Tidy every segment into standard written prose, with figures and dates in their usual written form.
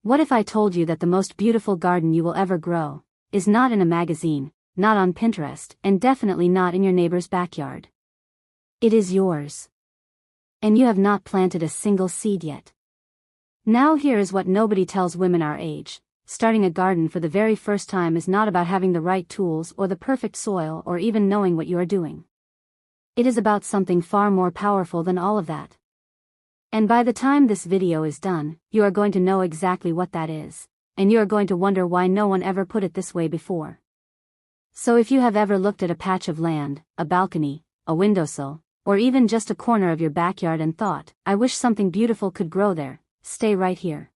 What if I told you that the most beautiful garden you will ever grow is not in a magazine, not on Pinterest, and definitely not in your neighbor's backyard? It is yours. And you have not planted a single seed yet. Now here is what nobody tells women our age. Starting a garden for the very first time is not about having the right tools or the perfect soil or even knowing what you are doing. It is about something far more powerful than all of that. And by the time this video is done, you are going to know exactly what that is, and you are going to wonder why no one ever put it this way before. So if you have ever looked at a patch of land, a balcony, a windowsill, or even just a corner of your backyard and thought, I wish something beautiful could grow there, stay right here.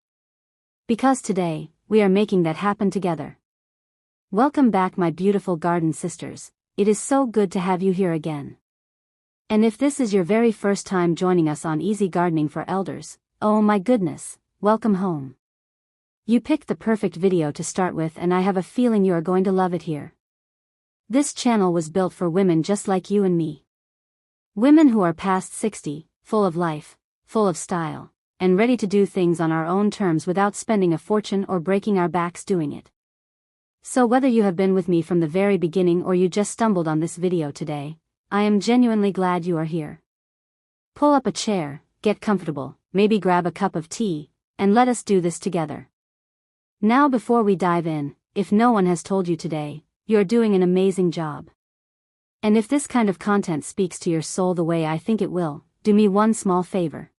Because today, we are making that happen together. Welcome back, my beautiful garden sisters. It is so good to have you here again. And if this is your very first time joining us on Easy Gardening for Elders, oh my goodness, welcome home. You picked the perfect video to start with, and I have a feeling you are going to love it here. This channel was built for women just like you and me. Women who are past 60, full of life, full of style, and ready to do things on our own terms without spending a fortune or breaking our backs doing it. So whether you have been with me from the very beginning or you just stumbled on this video today, I am genuinely glad you are here. Pull up a chair, get comfortable, maybe grab a cup of tea, and let us do this together. Now before we dive in, if no one has told you today, you are doing an amazing job. And if this kind of content speaks to your soul the way I think it will, do me one small favor.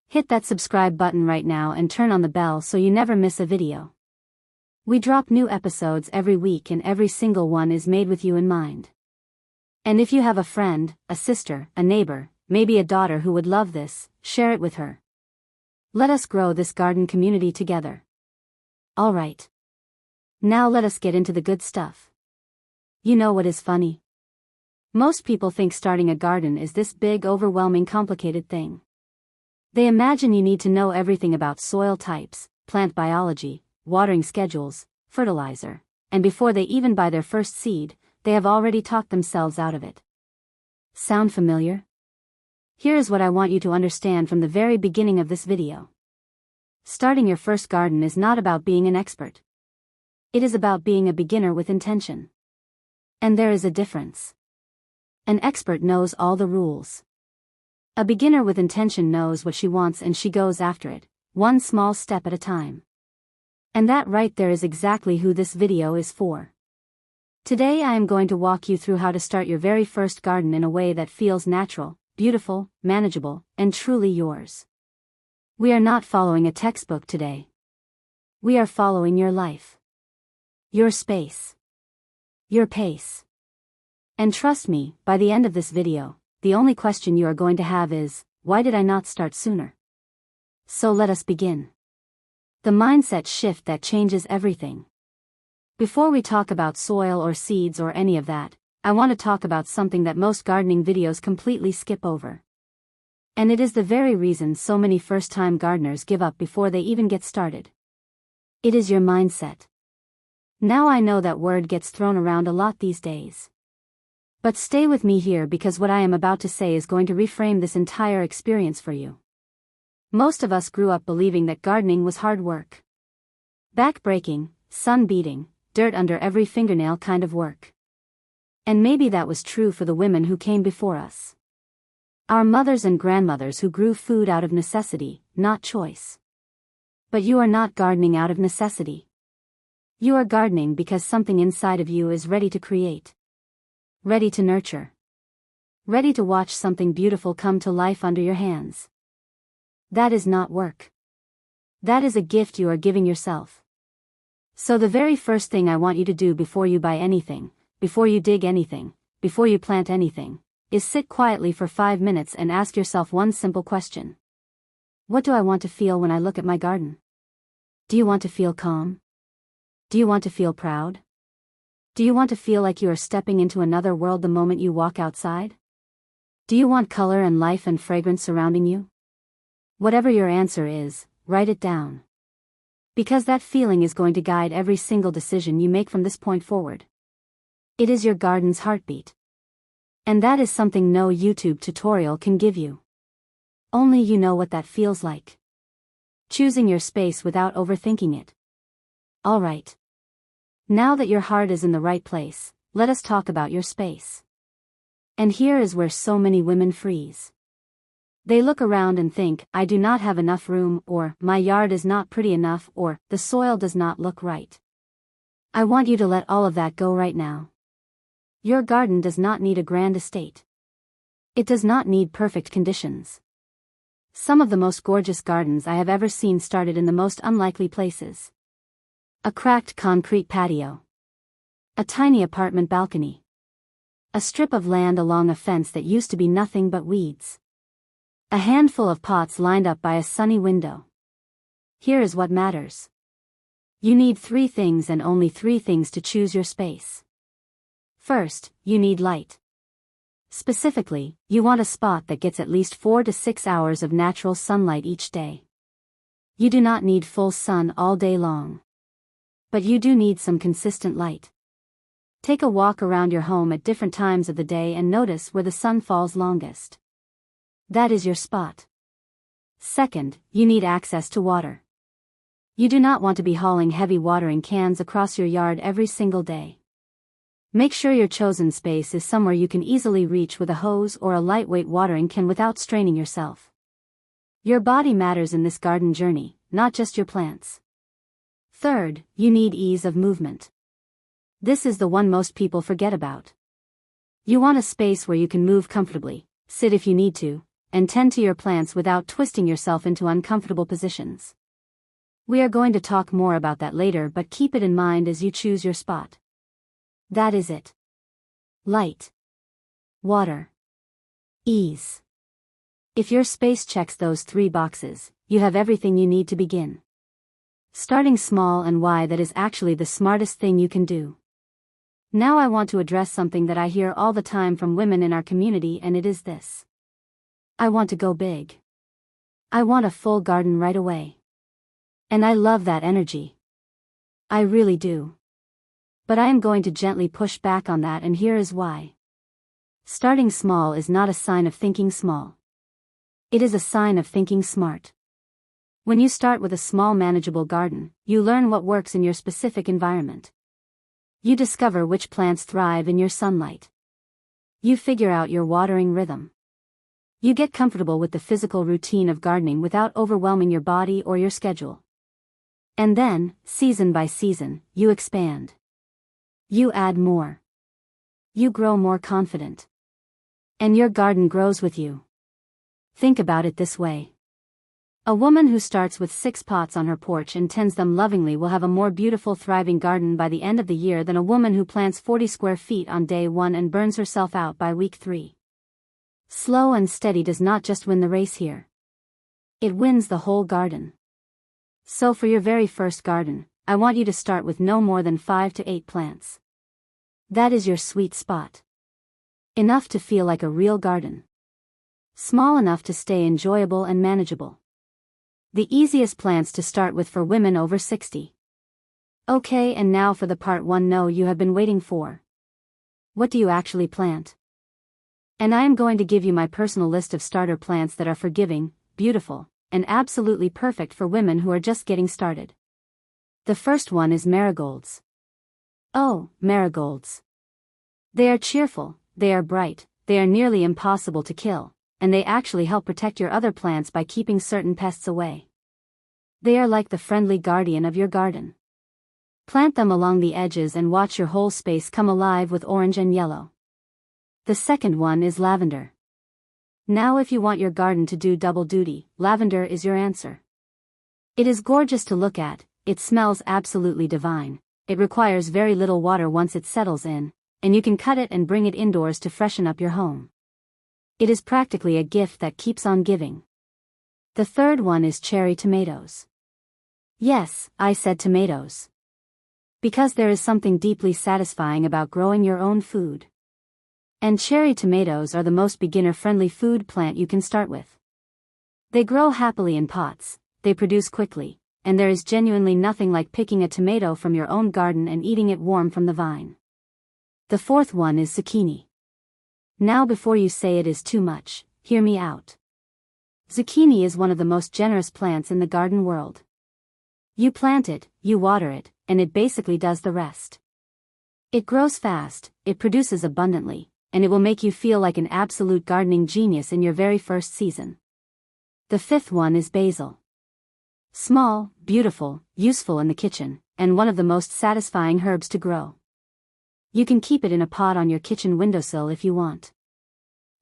Hit that subscribe button right now and turn on the bell so you never miss a video. We drop new episodes every week and every single one is made with you in mind. And if you have a friend, a sister, a neighbor, maybe a daughter who would love this, share it with her. Let us grow this garden community together. Alright. Now let us get into the good stuff. You know what is funny? Most people think starting a garden is this big, overwhelming, complicated thing. They imagine you need to know everything about soil types, plant biology, watering schedules, fertilizer, and before they even buy their first seed, they have already talked themselves out of it. Sound familiar? Here is what I want you to understand from the very beginning of this video. Starting your first garden is not about being an expert. It is about being a beginner with intention. And there is a difference. An expert knows all the rules. A beginner with intention knows what she wants and she goes after it, one small step at a time. And that right there is exactly who this video is for. Today I am going to walk you through how to start your very first garden in a way that feels natural, beautiful, manageable, and truly yours. We are not following a textbook today. We are following your life. Your space. Your pace. And trust me, by the end of this video, the only question you are going to have is, why did I not start sooner? So let us begin. The mindset shift that changes everything. Before we talk about soil or seeds or any of that, I want to talk about something that most gardening videos completely skip over. And it is the very reason so many first-time gardeners give up before they even get started. It is your mindset. Now I know that word gets thrown around a lot these days. But stay with me here because what I am about to say is going to reframe this entire experience for you. Most of us grew up believing that gardening was hard work. Back-breaking, sun-beating, dirt under every fingernail kind of work. And maybe that was true for the women who came before us. Our mothers and grandmothers who grew food out of necessity, not choice. But you are not gardening out of necessity. You are gardening because something inside of you is ready to create. Ready to nurture. Ready to watch something beautiful come to life under your hands. That is not work. That is a gift you are giving yourself. So the very first thing I want you to do before you buy anything, before you dig anything, before you plant anything, is sit quietly for 5 minutes and ask yourself one simple question. What do I want to feel when I look at my garden? Do you want to feel calm? Do you want to feel proud? Do you want to feel like you are stepping into another world the moment you walk outside? Do you want color and life and fragrance surrounding you? Whatever your answer is, write it down. Because that feeling is going to guide every single decision you make from this point forward. It is your garden's heartbeat. And that is something no YouTube tutorial can give you. Only you know what that feels like. choosing your space without overthinking it. Alright. Now that your heart is in the right place, let us talk about your space. And here is where so many women freeze. They look around and think, I do not have enough room, or, my yard is not pretty enough, or, the soil does not look right. I want you to let all of that go right now. Your garden does not need a grand estate. It does not need perfect conditions. Some of the most gorgeous gardens I have ever seen started in the most unlikely places. A cracked concrete patio. A tiny apartment balcony. A strip of land along a fence that used to be nothing but weeds. A handful of pots lined up by a sunny window. Here is what matters. You need 3 things and only 3 things to choose your space. First, you need light. Specifically, you want a spot that gets at least 4 to 6 hours of natural sunlight each day. You do not need full sun all day long. But you do need some consistent light. Take a walk around your home at different times of the day and notice where the sun falls longest. That is your spot. Second, you need access to water. You do not want to be hauling heavy watering cans across your yard every single day. Make sure your chosen space is somewhere you can easily reach with a hose or a lightweight watering can without straining yourself. Your body matters in this garden journey, not just your plants. Third, you need ease of movement. This is the one most people forget about. You want a space where you can move comfortably, sit if you need to, and tend to your plants without twisting yourself into uncomfortable positions. We are going to talk more about that later, but keep it in mind as you choose your spot. That is it. Light. Water. Ease. If your space checks those 3 boxes, you have everything you need to begin. Starting small and why that is actually the smartest thing you can do. Now I want to address something that I hear all the time from women in our community, and it is this. I want to go big. I want a full garden right away. And I love that energy. I really do. But I am going to gently push back on that, and here is why. Starting small is not a sign of thinking small. It is a sign of thinking smart. When you start with a small manageable garden, you learn what works in your specific environment. You discover which plants thrive in your sunlight. You figure out your watering rhythm. You get comfortable with the physical routine of gardening without overwhelming your body or your schedule. And then, season by season, you expand. You add more. You grow more confident. And your garden grows with you. Think about it this way. A woman who starts with 6 pots on her porch and tends them lovingly will have a more beautiful, thriving garden by the end of the year than a woman who plants 40 square feet on day 1 and burns herself out by week 3. Slow and steady does not just win the race here. It wins the whole garden. So for your very first garden, I want you to start with no more than 5 to 8 plants. That is your sweet spot. Enough to feel like a real garden. Small enough to stay enjoyable and manageable. The easiest plants to start with for women over 60. Okay, and now for the part 1 no you have been waiting for. What do you actually plant? And I am going to give you my personal list of starter plants that are forgiving, beautiful, and absolutely perfect for women who are just getting started. The first one is marigolds. Oh, marigolds. They are cheerful, they are bright, they are nearly impossible to kill, and they actually help protect your other plants by keeping certain pests away. They are like the friendly guardian of your garden. Plant them along the edges and watch your whole space come alive with orange and yellow. The second one is lavender. Now if you want your garden to do double duty, lavender is your answer. It is gorgeous to look at, it smells absolutely divine, it requires very little water once it settles in, and you can cut it and bring it indoors to freshen up your home. It is practically a gift that keeps on giving. The third one is cherry tomatoes. Yes, I said tomatoes. Because there is something deeply satisfying about growing your own food. And cherry tomatoes are the most beginner-friendly food plant you can start with. They grow happily in pots, they produce quickly, and there is genuinely nothing like picking a tomato from your own garden and eating it warm from the vine. The fourth one is zucchini. Now before you say it is too much, hear me out. Zucchini is one of the most generous plants in the garden world. You plant it, you water it, and it basically does the rest. It grows fast, it produces abundantly, and it will make you feel like an absolute gardening genius in your very first season. The fifth one is basil. Small, beautiful, useful in the kitchen, and one of the most satisfying herbs to grow. You can keep it in a pot on your kitchen windowsill if you want.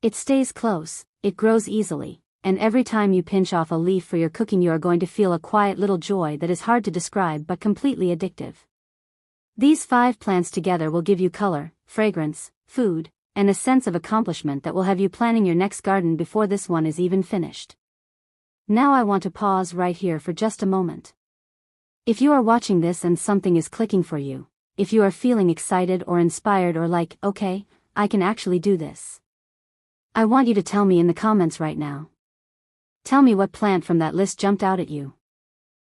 It stays close, it grows easily, and every time you pinch off a leaf for your cooking you are going to feel a quiet little joy that is hard to describe but completely addictive. These 5 plants together will give you color, fragrance, food, and a sense of accomplishment that will have you planning your next garden before this one is even finished. Now I want to pause right here for just a moment. If you are watching this and something is clicking for you, if you are feeling excited or inspired or like, okay, I can actually do this, I want you to tell me in the comments right now. Tell me what plant from that list jumped out at you.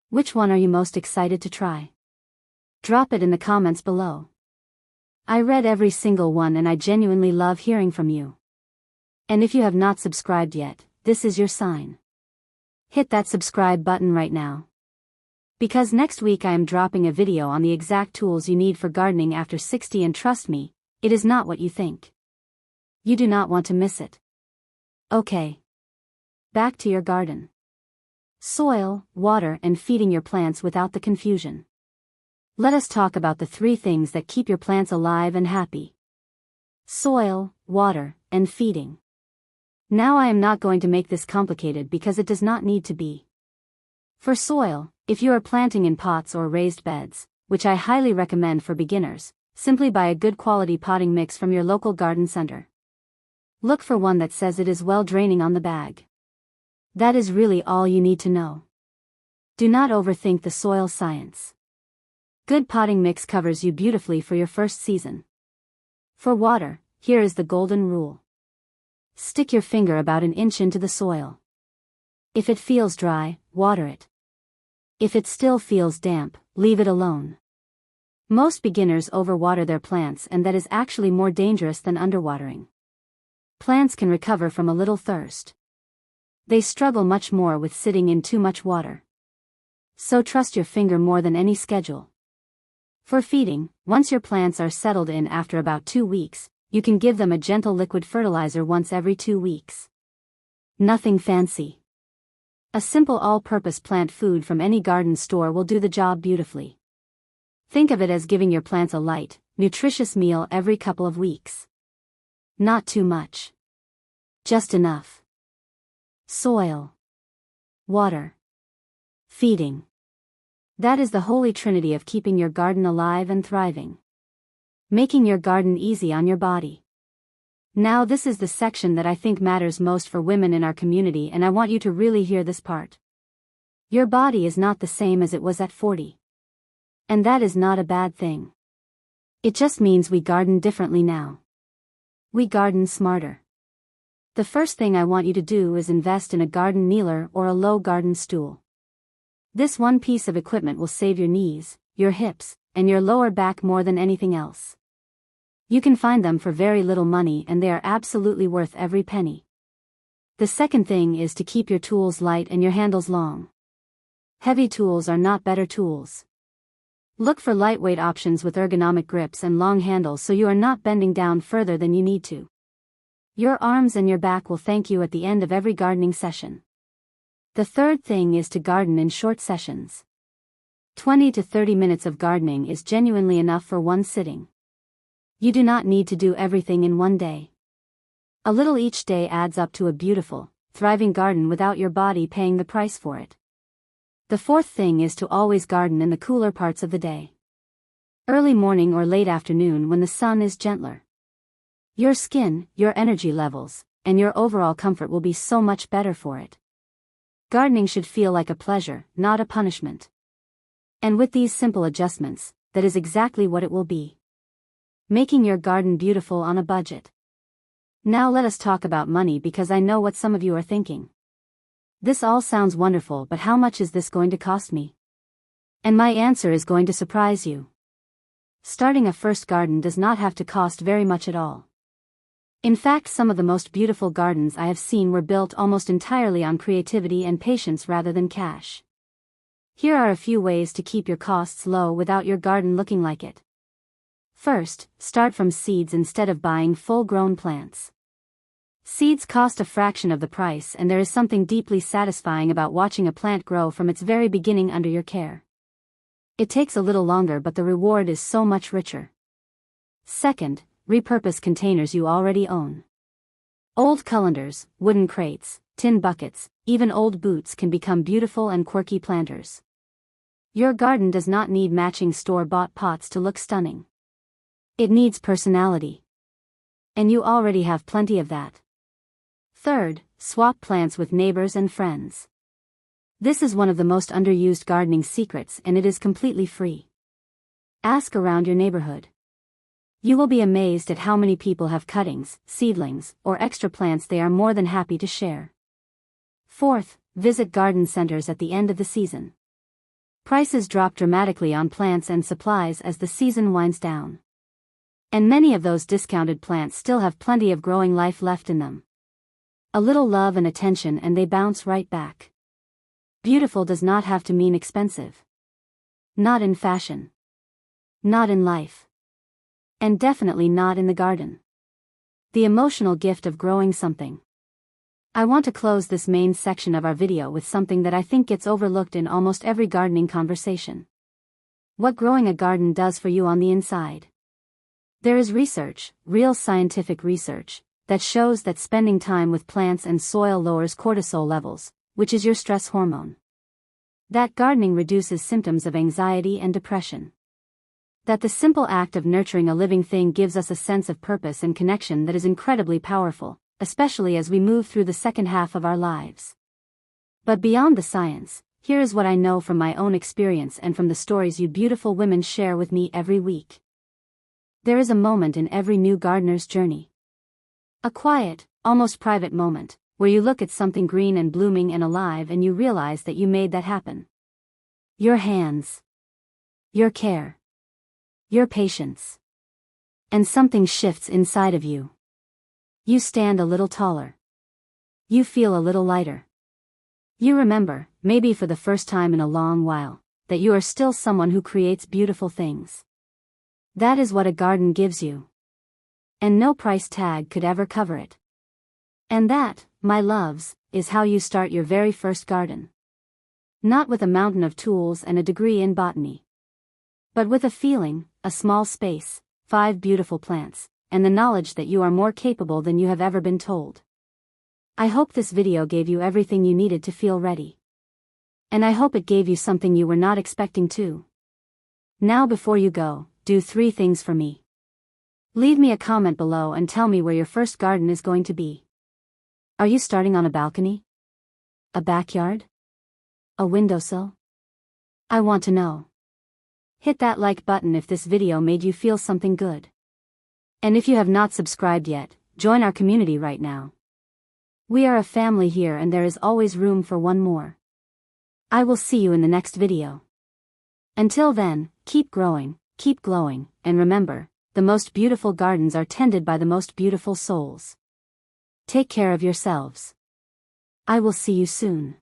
Which one are you most excited to try? Drop it in the comments below. I read every single one and I genuinely love hearing from you. And if you have not subscribed yet, this is your sign. Hit that subscribe button right now. Because next week I am dropping a video on the exact tools you need for gardening after 60, and trust me, it is not what you think. You do not want to miss it. Okay. Back to your garden. Soil, water, and feeding your plants without the confusion. Let us talk about the 3 things that keep your plants alive and happy. Soil, water, and feeding. Now I am not going to make this complicated because it does not need to be. For soil, if you are planting in pots or raised beds, which I highly recommend for beginners, simply buy a good quality potting mix from your local garden center. Look for one that says it is well draining on the bag. That is really all you need to know. Do not overthink the soil science. Good potting mix covers you beautifully for your first season. For water, here is the golden rule. Stick your finger about an inch into the soil. If it feels dry, water it. If it still feels damp, leave it alone. Most beginners overwater their plants, and that is actually more dangerous than underwatering. Plants can recover from a little thirst. They struggle much more with sitting in too much water. So trust your finger more than any schedule. For feeding, once your plants are settled in after about 2 weeks, you can give them a gentle liquid fertilizer once every 2 weeks. Nothing fancy. A simple all-purpose plant food from any garden store will do the job beautifully. Think of it as giving your plants a light, nutritious meal every couple of weeks. Not too much. Just enough. Soil. Water. Feeding. That is the holy trinity of keeping your garden alive and thriving. Making your garden easy on your body. Now this is the section that I think matters most for women in our community, and I want you to really hear this part. Your body is not the same as it was at 40. And that is not a bad thing. It just means we garden differently now. We garden smarter. The first thing I want you to do is invest in a garden kneeler or a low garden stool. This one piece of equipment will save your knees, your hips, and your lower back more than anything else. You can find them for very little money and they are absolutely worth every penny. The second thing is to keep your tools light and your handles long. Heavy tools are not better tools. Look for lightweight options with ergonomic grips and long handles so you are not bending down further than you need to. Your arms and your back will thank you at the end of every gardening session. The third thing is to garden in short sessions. 20 to 30 minutes of gardening is genuinely enough for one sitting. You do not need to do everything in one day. A little each day adds up to a beautiful, thriving garden without your body paying the price for it. The fourth thing is to always garden in the cooler parts of the day. Early morning or late afternoon when the sun is gentler. Your skin, your energy levels, and your overall comfort will be so much better for it. Gardening should feel like a pleasure, not a punishment. And with these simple adjustments, that is exactly what it will be. Making your garden beautiful on a budget. Now let us talk about money, because I know what some of you are thinking. This all sounds wonderful, but how much is this going to cost me? And my answer is going to surprise you. Starting a first garden does not have to cost very much at all. In fact, some of the most beautiful gardens I have seen were built almost entirely on creativity and patience rather than cash. Here are a few ways to keep your costs low without your garden looking like it. First, start from seeds instead of buying full-grown plants. Seeds cost a fraction of the price, and there is something deeply satisfying about watching a plant grow from its very beginning under your care. It takes a little longer, but the reward is so much richer. Second, repurpose containers you already own. Old colanders, wooden crates, tin buckets, even old boots can become beautiful and quirky planters. Your garden does not need matching store-bought pots to look stunning. It needs personality. And you already have plenty of that. Third, swap plants with neighbors and friends. This is one of the most underused gardening secrets, and it is completely free. Ask around your neighborhood. You will be amazed at how many people have cuttings, seedlings, or extra plants they are more than happy to share. Fourth, visit garden centers at the end of the season. Prices drop dramatically on plants and supplies as the season winds down. And many of those discounted plants still have plenty of growing life left in them. A little love and attention and they bounce right back. Beautiful does not have to mean expensive. Not in fashion. Not in life. And definitely not in the garden. The emotional gift of growing something. I want to close this main section of our video with something that I think gets overlooked in almost every gardening conversation. What growing a garden does for you on the inside. There is research, real scientific research, that shows that spending time with plants and soil lowers cortisol levels, which is your stress hormone. That gardening reduces symptoms of anxiety and depression. That the simple act of nurturing a living thing gives us a sense of purpose and connection that is incredibly powerful, especially as we move through the second half of our lives. But beyond the science, here is what I know from my own experience and from the stories you beautiful women share with me every week. There is a moment in every new gardener's journey. A quiet, almost private moment, where you look at something green and blooming and alive and you realize that you made that happen. Your hands. Your care. Your patience. And something shifts inside of you. You stand a little taller. You feel a little lighter. You remember, maybe for the first time in a long while, that you are still someone who creates beautiful things. That is what a garden gives you. And no price tag could ever cover it. And that, my loves, is how you start your very first garden. Not with a mountain of tools and a degree in botany. But with a feeling, a small space, 5 beautiful plants, and the knowledge that you are more capable than you have ever been told. I hope this video gave you everything you needed to feel ready. And I hope it gave you something you were not expecting too. Now before you go, do 3 things for me. Leave me a comment below and tell me where your first garden is going to be. Are you starting on a balcony? A backyard? A windowsill? I want to know. Hit that like button if this video made you feel something good. And if you have not subscribed yet, join our community right now. We are a family here and there is always room for one more. I will see you in the next video. Until then, keep growing, keep glowing, and remember, the most beautiful gardens are tended by the most beautiful souls. Take care of yourselves. I will see you soon.